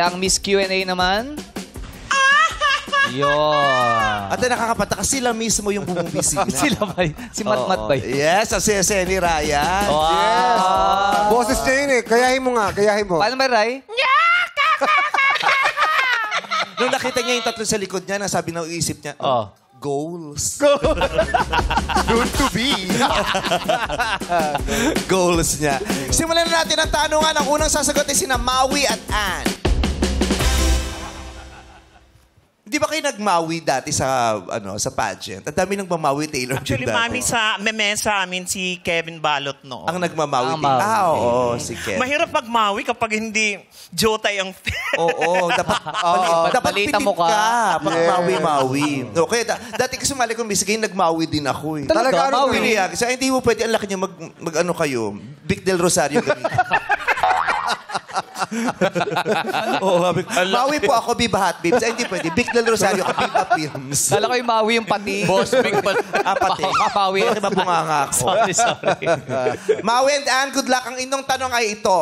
ang Miss Q&A naman. Yun. At nakakapata kasi sila mismo yung bumubisita. Sila ba? Si Matmat ba? Yes, si Senny Ryan. Wow. Yes. Boses niya yun eh. Kayahin mo nga, kayahin mo. Paano ba, Ray? Nung nakita niya yung tatlo sa likod niya, nasabi na iisip niya, goals. Soon to be. Goals niya. Simulan na natin ang tanungan. Ang unang sasagot ay sina Maui at Ann. Di ba kayo nagmawi dati sa sa pageant? Ang dami nang mamawi Taylor Actually, June dati. mami sa amin si Kevin Balot noon. Ang nagmamawi. Mawi. Oo, si Ken. Mahirap magmawi kapag hindi jotay ang... Oo, dapat balita pilit mo ka. Pag mawi-mawi. Okay, dati kasi mali ko, Miss Gay, nagmawi din ako eh. Talaga? Mawi niya. Kasi hindi mo pwede, ang laki niya mag-ano kayo, Vic Del Rosario gamitin. Oo, mawi po ako, Viva Hot Babes. Ay, hindi pwede. Vic Del Rosario ako, Viva Films. Kala ko yung Maui yung pati. Boss, big pa... Pati. Maui. Bakit ba bunganga ako? Sorry. Maui and Ann, good luck. Ang inyong tanong ay ito.